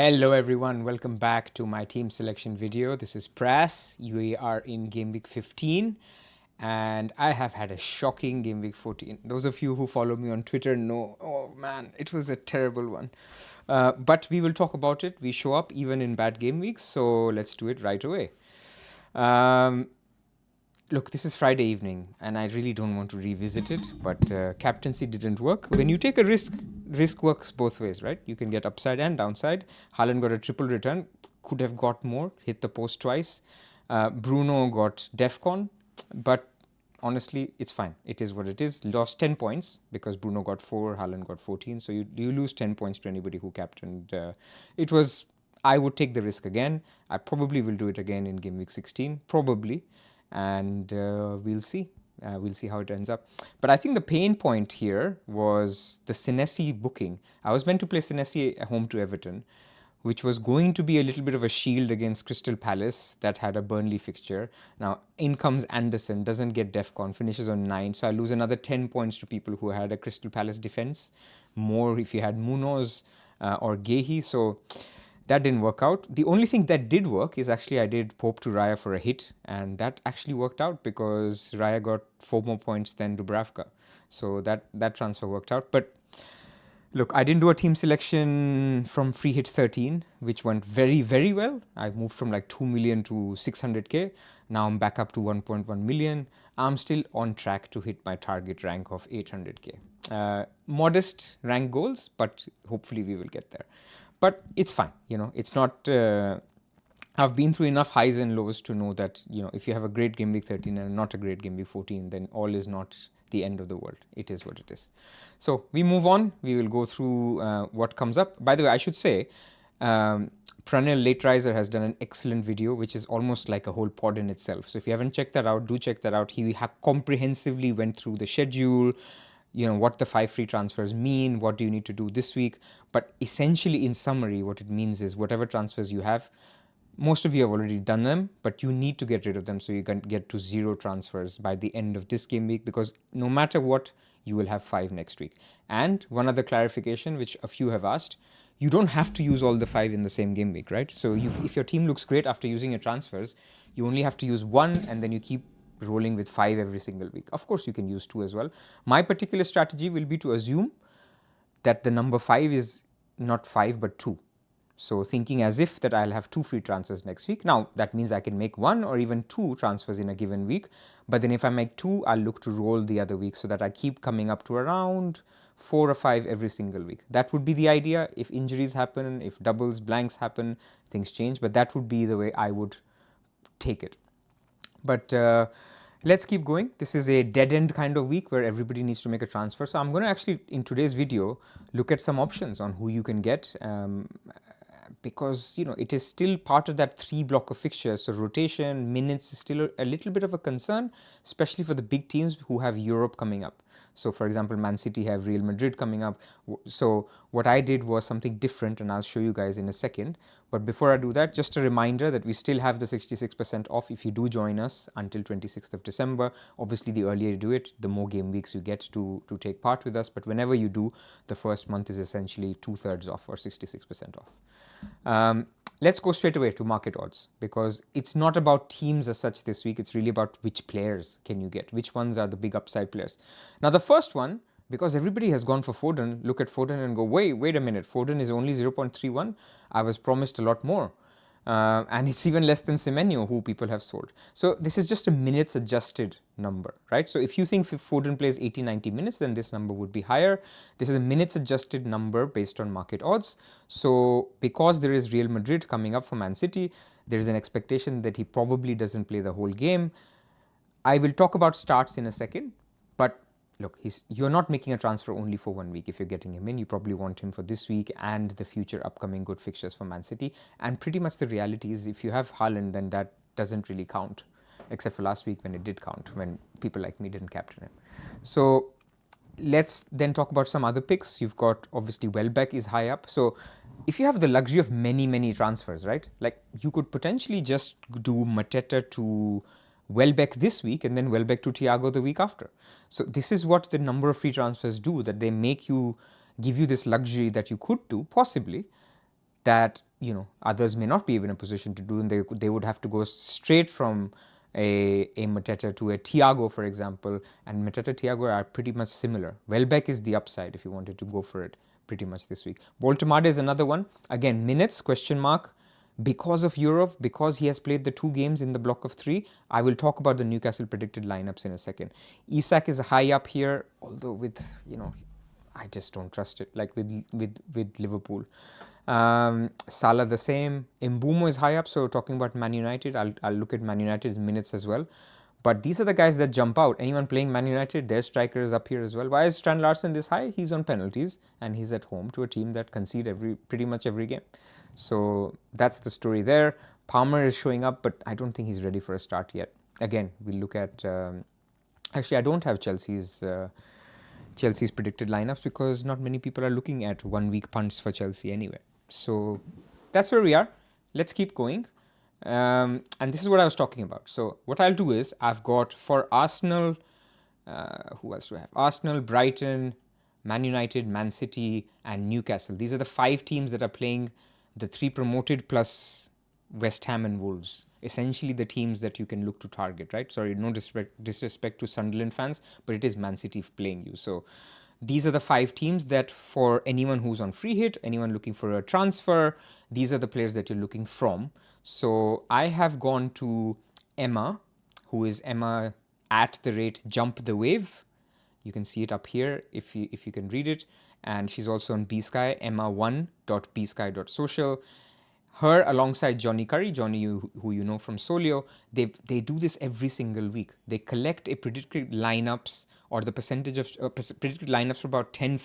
Hello everyone, welcome back to my team selection video. This is Pras. We are in Gameweek 15 and I have had a shocking Gameweek 14. Those of you who follow me on Twitter know, oh man, it was a terrible one. But we will talk about it. We show up even in bad game weeks, so let's do it right away. Look, this is Friday evening, and I really don't want to revisit it, but captaincy didn't work. When you take a risk works both ways, right? You can get upside and downside. Haaland got a triple return, could have got more, hit the post twice. Bruno got DEFCON, but honestly, it's fine. It is what it is. Lost 10 points because Bruno got 4, Haaland got 14. So you lose 10 points to anybody who captained. I would take the risk again. I probably will do it again in Game Week 16, probably. And we'll see. We'll see how it ends up. But I think the pain point here was the Senesi booking. I was meant to play Senesi at home to Everton, which was going to be a little bit of a shield against Crystal Palace that had a Burnley fixture. Now, in comes Anderson, doesn't get DEFCON, finishes on 9. So I lose another 10 points to people who had a Crystal Palace defense. More if you had Munoz or Gehi. So that didn't work out. The only thing that did work is actually I did Pope to Raya for a hit, and that actually worked out because Raya got 4 more points than Dubravka. So that transfer worked out. But look, I didn't do a team selection from free hit 13, which went very, very well. I moved from like 2 million to 600k. Now I'm back up to 1.1 million. I'm still on track to hit my target rank of 800k. Modest rank goals, but hopefully we will get there. But it's fine, it's not... I've been through enough highs and lows to know that, if you have a great Game Week 13 and not a great Game Week 14, then all is not the end of the world. It is what it is. So we move on. We will go through what comes up. By the way, I should say, Pranil Lateriser has done an excellent video, which is almost like a whole pod in itself. So if you haven't checked that out, do check that out. He comprehensively went through the schedule, what the 5 free transfers mean, what do you need to do this week. But essentially, in summary, what it means is whatever transfers you have, most of you have already done them, but you need to get rid of them so you can get to 0 transfers by the end of this game week, because no matter what, you will have 5 next week. And one other clarification, which a few have asked, you don't have to use all the 5 in the same game week, right? So if your team looks great after using your transfers, you only have to use 1 and then you keep rolling with 5 every single week. Of course, you can use 2 as well. My particular strategy will be to assume that the number 5 is not 5 but 2. So thinking as if that I'll have 2 free transfers next week. Now, that means I can make 1 or even 2 transfers in a given week. But then if I make 2, I'll look to roll the other week so that I keep coming up to around 4 or 5 every single week. That would be the idea. If injuries happen, if doubles, blanks happen, things change. But that would be the way I would take it. But let's keep going. This is a dead-end kind of week where everybody needs to make a transfer. So I'm going to actually, in today's video, look at some options on who you can get. Because it is still part of that 3 block of fixtures, so rotation minutes is still a little bit of a concern, especially for the big teams who have Europe coming up. So for example, Man City have Real Madrid coming up. So what I did was something different, and I'll show you guys in a second. But before I do that, just a reminder that we still have the 66% off if you do join us until 26th of December. Obviously, the earlier you do it, the more game weeks you get to take part with us. But whenever you do, the first month is essentially 2/3 off or 66% off. Let's go straight away to market odds, because it's not about teams as such this week. It's really about which players can you get, which ones are the big upside players. Now, the first one, because everybody has gone for Foden, look at Foden and go, wait a minute, Foden is only 0.31. I was promised a lot more. And it's even less than Semenyo, who people have sold. So this is just a minutes adjusted number, right? So if you think Foden plays 80-90 minutes, then this number would be higher. This is a minutes adjusted number based on market odds. So because there is Real Madrid coming up for Man City, there is an expectation that he probably doesn't play the whole game. I will talk about starts in a second, but look, you're not making a transfer only for 1 week. If you're getting him in, you probably want him for this week and the future upcoming good fixtures for Man City. And pretty much the reality is, if you have Haaland, then that doesn't really count, except for last week when it did count, when people like me didn't captain him. So let's then talk about some other picks. You've got, obviously, Welbeck is high up. So if you have the luxury of many transfers, right? Like, you could potentially just do Mateta to Welbeck this week and then Welbeck to Thiago the week after. So this is what the number of free transfers do, that they give you this luxury that you could do, possibly, that, others may not be in a position to do, and they would have to go straight from a Mateta to a Thiago, for example, and Mateta Thiago are pretty much similar. Welbeck is the upside if you wanted to go for it pretty much this week. Boltemade is another one. Again, minutes, question mark. Because of Europe, because he has played the 2 games in the block of 3, I will talk about the Newcastle predicted lineups in a second. Isak is high up here, although with, I just don't trust it, like with Liverpool. Salah the same. Mbumo is high up, so talking about Man United, I'll look at Man United's minutes as well. But these are the guys that jump out. Anyone playing Man United, their striker is up here as well. Why is Strand Larsen this high? He's on penalties, and he's at home to a team that concede pretty much every game. So that's the story there. Palmer is showing up, but I don't think he's ready for a start yet. Again, we'll look at... actually, I don't have Chelsea's predicted lineups because not many people are looking at 1 week punts for Chelsea anyway. So that's where we are. Let's keep going. And this is what I was talking about. So what I'll do is I've got for Arsenal, who else do I have? Arsenal, Brighton, Man United, Man City, and Newcastle. These are the 5 teams that are playing the 3 promoted plus West Ham and Wolves. Essentially the teams that you can look to target, right? Sorry, no disrespect to Sunderland fans, but it is Man City playing you. So these are the 5 teams that for anyone who's on free hit, anyone looking for a transfer, these are the players that you're looking from. So I have gone to Emma, who is Emma @jump the wave. You can see it up here if you can read it. And she's also on bsky, emma1.bsky.social. Her alongside Johnny Curry, Johnny who you know from Solio, they do this every single week. They collect a predicted lineups or the percentage of predicted lineups for about 10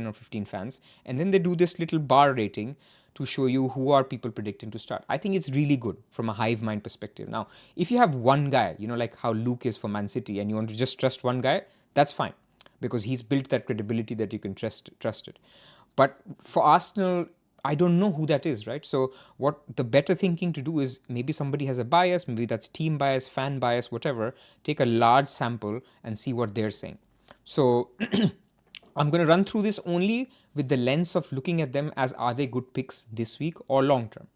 or 15 fans, and then they do this little bar rating to show you who are people predicting to start. I think it's really good from a hive mind perspective. Now, if you have one guy, like how Luke is for Man City, and you want to just trust one guy, that's fine, because he's built that credibility that you can trust it. But for Arsenal, I don't know who that is, right? So what the better thinking to do is maybe somebody has a bias, maybe that's team bias, fan bias, whatever. Take a large sample and see what they're saying. So I'm going to run through this only with the lens of looking at them as are they good picks this week or long term,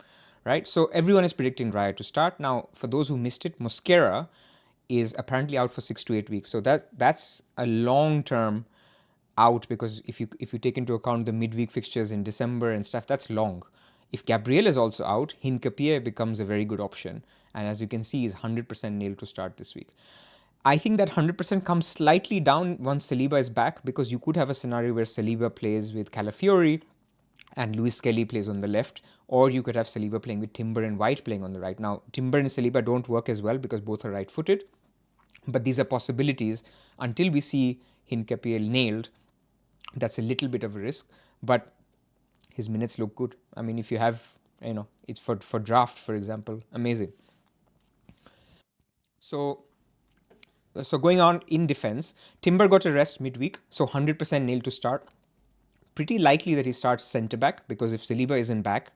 right? So everyone is predicting Raya to start. Now, for those who missed it, Mosquera is apparently out for 6 to 8 weeks. So that's a long term out, because if you take into account the midweek fixtures in December and stuff, that's long. If Gabriel is also out, Hincapié becomes a very good option. And as you can see, he's 100% nailed to start this week. I think that 100% comes slightly down once Saliba is back, because you could have a scenario where Saliba plays with Calafiori and Luis Kelly plays on the left, or you could have Saliba playing with Timber and White playing on the right. Now, Timber and Saliba don't work as well because both are right-footed, but these are possibilities. Until we see Hincapié nailed, that's a little bit of a risk, but his minutes look good. I mean, if you have, it's for draft, for example, amazing. So going on in defense, Timber got a rest midweek, so 100% nailed to start. Pretty likely that he starts centre back, because if Saliba isn't back,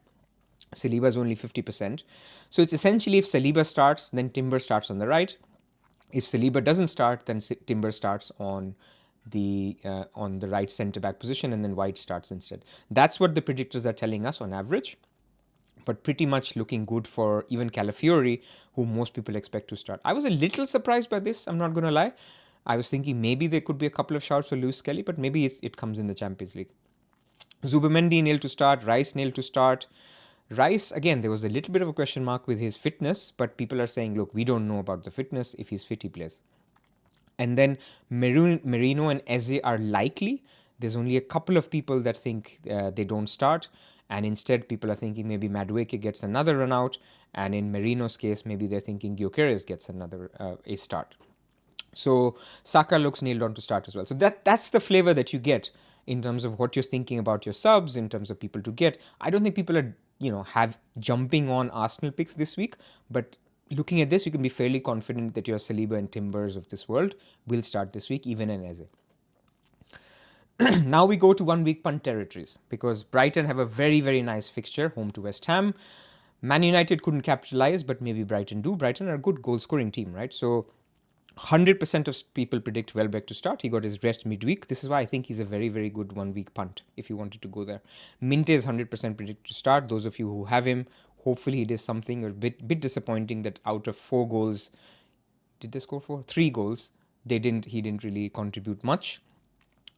Saliba is only 50%. So it's essentially if Saliba starts, then Timber starts on the right. If Saliba doesn't start, then Timber starts on the right centre back position, and then White starts instead. That's what the predictors are telling us on average, but pretty much looking good for even Calafiori, who most people expect to start. I was a little surprised by this, I'm not going to lie. I was thinking maybe there could be a couple of shouts for Luis Kelly, but maybe it comes in the Champions League. Zubimendi nailed to start, Rice nailed to start. Rice, again, there was a little bit of a question mark with his fitness, but people are saying, look, we don't know about the fitness. If he's fit, he plays. And then Merino and Eze are likely. There's only a couple of people that think they don't start. And instead, people are thinking maybe Madueke gets another run out. And in Merino's case, maybe they're thinking Gyökeres gets a start. So Saka looks nailed on to start as well. So that's the flavor that you get in terms of what you're thinking about your subs, in terms of people to get. I don't think people are, have jumping on Arsenal picks this week, but looking at this, you can be fairly confident that your Saliba and Timbers of this world will start this week, even in Eze. Now we go to 1 week punt territories, because Brighton have a very, very nice fixture, home to West Ham. Man United couldn't capitalize, but maybe Brighton do. Brighton are a good goal-scoring team, right? So 100% of people predict Welbeck to start. He got his rest midweek. This is why I think he's a very, very good 1 week punt if you wanted to go there. Minte is 100% predict to start. Those of you who have him, hopefully he does something. A bit disappointing that out of 4 goals, did they score 4? 3 goals. He didn't really contribute much.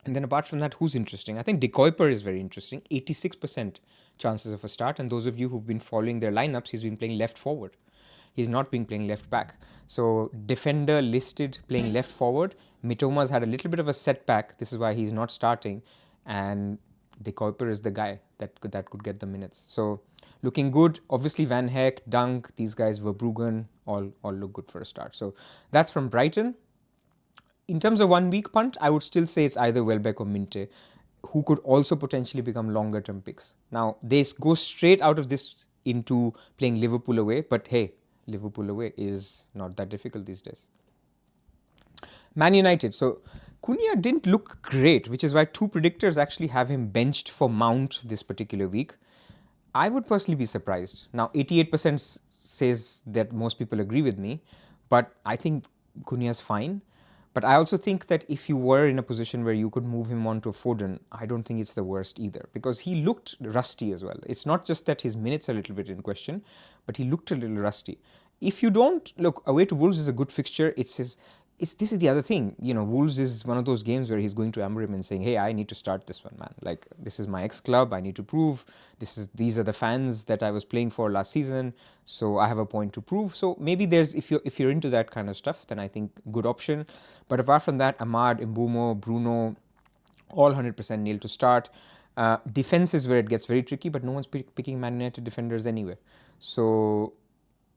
And then apart from that, who's interesting? I think De Kuiper is very interesting. 86% chances of a start. And those of you who've been following their lineups, he's been playing left forward. He's not been playing left back. So defender listed playing left forward. Mitoma's had a little bit of a setback. This is why he's not starting. And De Kuiper is the guy that could get the minutes. So looking good. Obviously Van Heck, Dunk, these guys, Verbruggen, all look good for a start. So that's from Brighton. In terms of 1 week punt, I would still say it's either Welbeck or Minte, who could also potentially become longer term picks. Now, they go straight out of this into playing Liverpool away, but hey, Liverpool away is not that difficult these days. Man United. So Cunha didn't look great, which is why 2 predictors actually have him benched for Mount this particular week. I would personally be surprised. Now, 88% says that most people agree with me, but I think Cunha's fine. But I also think that if you were in a position where you could move him on to Foden, I don't think it's the worst either, because he looked rusty as well. It's not just that his minutes are a little bit in question, but he looked a little rusty. If you don't look, away to Wolves is a good fixture. This is the other thing. Wolves is one of those games where he's going to Amorim and saying, hey, I need to start this one, man. Like, this is my ex-club. I need to prove. These are the fans that I was playing for last season. So I have a point to prove. So maybe if you're into that kind of stuff, then I think good option. But apart from that, Ahmad, Mbumo, Bruno, all 100% nailed to start. Defense is where it gets very tricky, but no one's picking Man United defenders anyway. So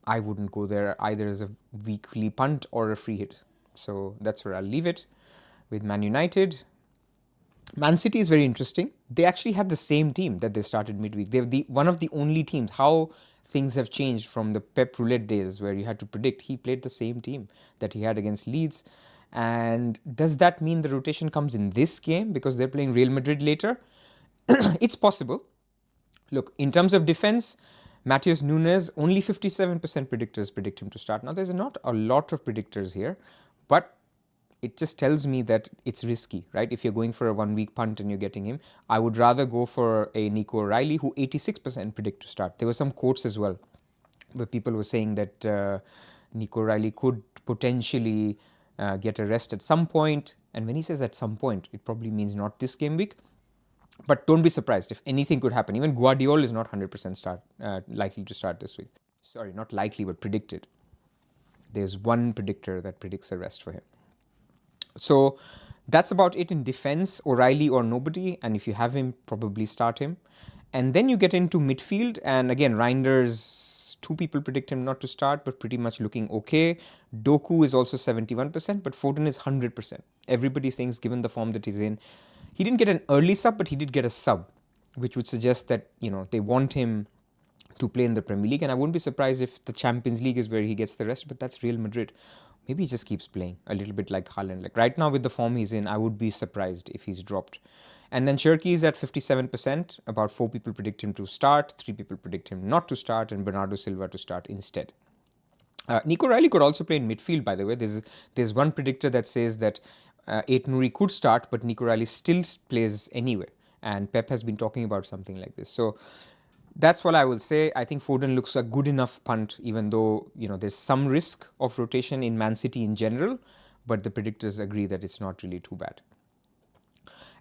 I wouldn't go there either as a weekly punt or a free hit. So that's where I'll leave it with Man United. Man City is very interesting. They actually had the same team that they started midweek. They're one of the only teams. How things have changed from the Pep Roulette days where you had to predict. He played the same team that he had against Leeds. And does that mean the rotation comes in this game because they're playing Real Madrid later? It's possible. Look, in terms of defense, Matheus Nunes, only 57% predictors predict him to start. Now, there's not a lot of predictors here, but it just tells me that it's risky, right? If you're going for a 1 week punt and you're getting him, I would rather go for a Nico O'Reilly, who 86% predict to start. There were some quotes as well where people were saying that Nico O'Reilly could potentially get a rest at some point. And when he says at some point, it probably means not this game week. But don't be surprised if anything could happen. Even Guardiola is not 100% likely to start this week. Sorry, not likely, but predicted. There's one predictor that predicts a rest for him. So that's about it in defense, O'Reilly or nobody. And if you have him, probably start him. And then you get into midfield. And again, Reinders, 2 people predict him not to start, but pretty much looking okay. Doku is also 71%, but Foden is 100%. Everybody thinks, given the form that he's in, he didn't get an early sub, but he did get a sub, which would suggest that, they want him to play in the Premier League. And I wouldn't be surprised if the Champions League is where he gets the rest, but that's Real Madrid. Maybe he just keeps playing a little bit like Haaland. Like right now with the form he's in, I would be surprised if he's dropped. And then Cherki is at 57%. About 4 people predict him to start, 3 people predict him not to start, and Bernardo Silva to start instead. Nico O'Reilly could also play in midfield, by the way. There's one predictor that says that Ait Nouri could start, but Nico O'Reilly still plays anyway. And Pep has been talking about something like this. So that's what I will say. I think Foden looks a good enough punt, even though, there's some risk of rotation in Man City in general, but the predictors agree that it's not really too bad.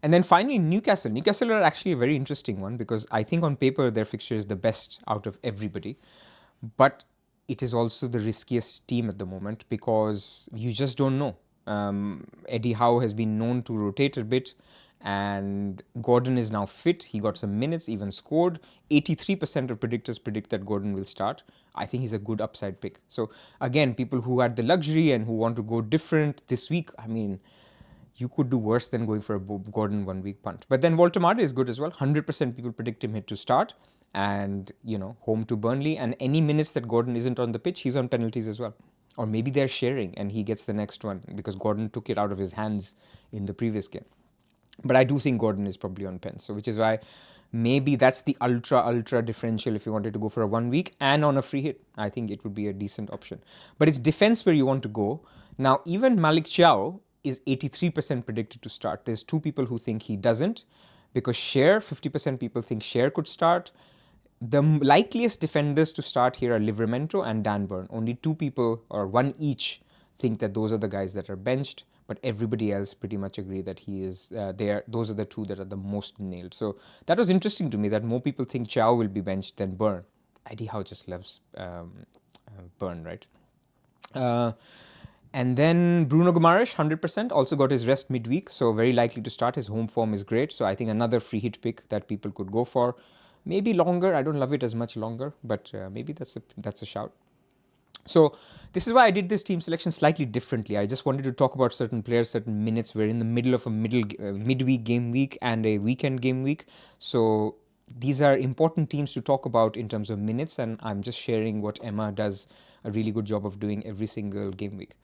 And then finally, Newcastle. Newcastle are actually a very interesting one because I think on paper their fixture is the best out of everybody. But it is also the riskiest team at the moment because you just don't know. Eddie Howe has been known to rotate a bit, and Gordon is now fit. He got some minutes, even scored. 83% of predictors predict that Gordon will start. I think he's a good upside pick. So again, people who had the luxury and who want to go different this week, I mean, you could do worse than going for a Gordon 1 week punt. But then Voltemade is good as well. 100% people predict him to start, and home to Burnley. And any minutes that Gordon isn't on the pitch, he's on penalties as well. Or maybe they're sharing and he gets the next one because Gordon took it out of his hands in the previous game. But I do think Gordon is probably on pens. So which is why maybe that's the ultra differential if you wanted to go for a 1 week and on a free hit. I think it would be a decent option. But it's defense where you want to go. Now, even Malik Chow is 83% predicted to start. There's 2 people who think he doesn't, because Share, 50% people think Share could start. The likeliest defenders to start here are Livramento and Dan Burn. Only 2 people, or 1 each, think that those are the guys that are benched, but everybody else pretty much agree that he is there. Those are the 2 that are the most nailed. So that was interesting to me, that more people think Chow will be benched than Burn. Eddie Howe just loves Burn, right? And then Bruno Guimaraes, 100%, also got his rest midweek, so very likely to start. His home form is great, so I think another free hit pick that people could go for. Maybe longer. I don't love it as much longer, but maybe that's a shout. So this is why I did this team selection slightly differently. I just wanted to talk about certain players, certain minutes. We're in the middle of a midweek game week and a weekend game week. So these are important teams to talk about in terms of minutes, and I'm just sharing what Emma does a really good job of doing every single game week.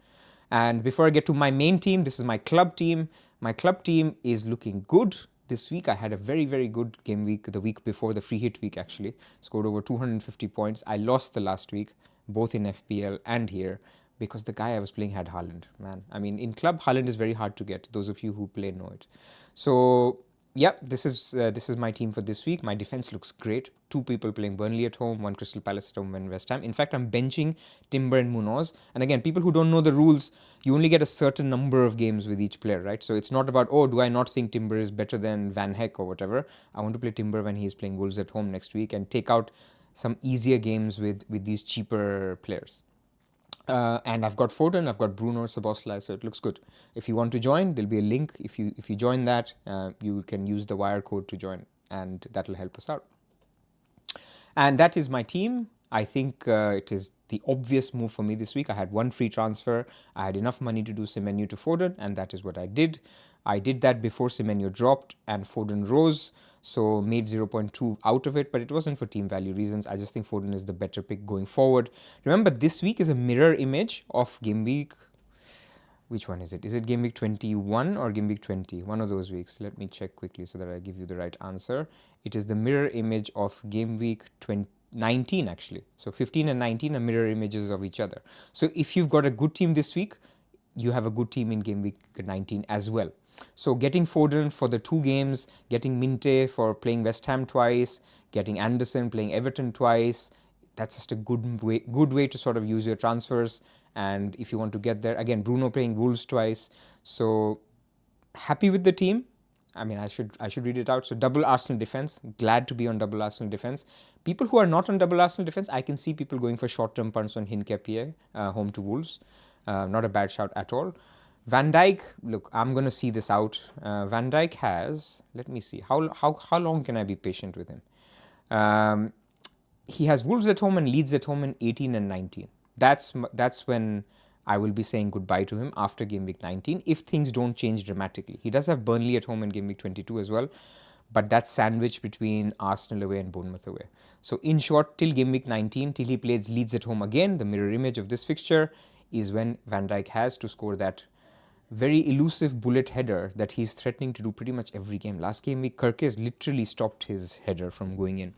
And before I get to my main team, this is my club team. My club team is looking good. This week I had a very, very good game week, the week before the free hit week actually. Scored over 250 points. I lost the last week, both in FPL and here, because the guy I was playing had Haaland, man. I mean, in club, Haaland is very hard to get. Those of you who play know it. So yeah, this is my team for this week. My defense looks great. 2 people playing Burnley at home, 1 Crystal Palace at home, 1 West Ham. In fact, I'm benching Timber and Munoz. And again, people who don't know the rules, you only get a certain number of games with each player, right? So it's not about, oh, do I not think Timber is better than Van Heck or whatever. I want to play Timber when he's playing Wolves at home next week and take out some easier games with these cheaper players. And I've got Foden, I've got Bruno, Szoboszlai, so it looks good. If you want to join, there'll be a link. If you join that, you can use the wire code to join, and that'll help us out. And that is my team. I think it is the obvious move for me this week. I had 1 free transfer. I had enough money to do Semenyo to Foden, and that is what I did. I did that before Semenyo dropped and Foden rose, so made 0.2 out of it, but it wasn't for team value reasons. I just think Foden is the better pick going forward. Remember, this week is a mirror image of game week. Which one is it? Is it game week 21 or game week 20? One of those weeks. Let me check quickly so that I give you the right answer. It is the mirror image of game week 19 actually. So 15 and 19 are mirror images of each other. So if you've got a good team this week, you have a good team in game week 19 as well. So getting Foden for the 2 games, getting Minte for playing West Ham twice, getting Anderson playing Everton twice, that's just a good way to sort of use your transfers. And if you want to get there, again, Bruno playing Wolves twice. So happy with the team. I mean, I should read it out. So double Arsenal defense. Glad to be on double Arsenal defense. People who are not on double Arsenal defense, I can see people going for short-term punts on Hincapié, home to Wolves. Not a bad shout at all. Van Dijk, look, I'm going to see this out. Van Dijk has, let me see, how long can I be patient with him? He has Wolves at home and Leeds at home in 18 and 19. That's when I will be saying goodbye to him after game week 19 if things don't change dramatically. He does have Burnley at home in game week 22 as well, but that's sandwiched between Arsenal away and Bournemouth away. So in short, till game week 19, till he plays Leeds at home again, the mirror image of this fixture is when Van Dijk has to score that very elusive bullet header that he's threatening to do pretty much every game. Last game week, Kirkes literally stopped his header from going in.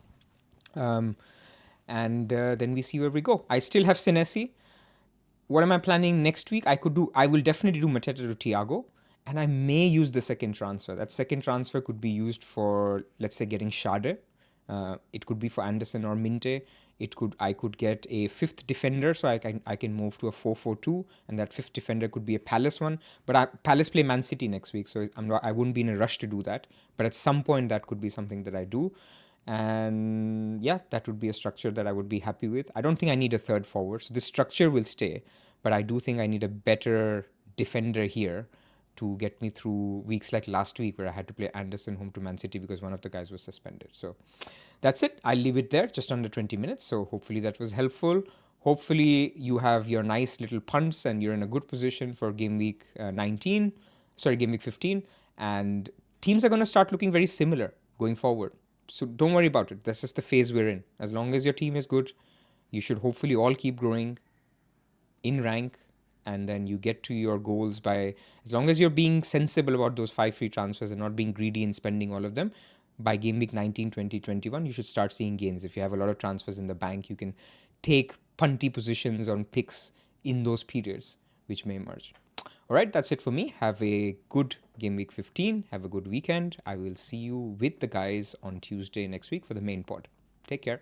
And then we see where we go. I still have Senesi. What am I planning next week? I will definitely do Mateta to Thiago, and I may use the second transfer. That second transfer could be used for, let's say, getting Schade. It could be for Anderson or Minte. I could get a 5th defender, so I can move to a 4-4-2, and that 5th defender could be a Palace one. But Palace play Man City next week, so I wouldn't be in a rush to do that. But at some point, that could be something that I do. And yeah, that would be a structure that I would be happy with. I don't think I need a 3rd forward, so this structure will stay, but I do think I need a better defender here to get me through weeks like last week where I had to play Anderson home to Man City because one of the guys was suspended. So that's it. I'll leave it there, just under 20 minutes. So hopefully that was helpful. Hopefully you have your nice little punts and you're in a good position for game week 15. And teams are going to start looking very similar going forward. So don't worry about it. That's just the phase we're in. As long as your team is good, you should hopefully all keep growing in rank, and then you get to your goals by, as long as you're being sensible about those 5 free transfers and not being greedy in spending all of them, by game week 19, 20, 21, you should start seeing gains. If you have a lot of transfers in the bank, you can take punty positions on picks in those periods, which may emerge. All right, that's it for me. Have a good game week 15. Have a good weekend. I will see you with the guys on Tuesday next week for the main pod. Take care.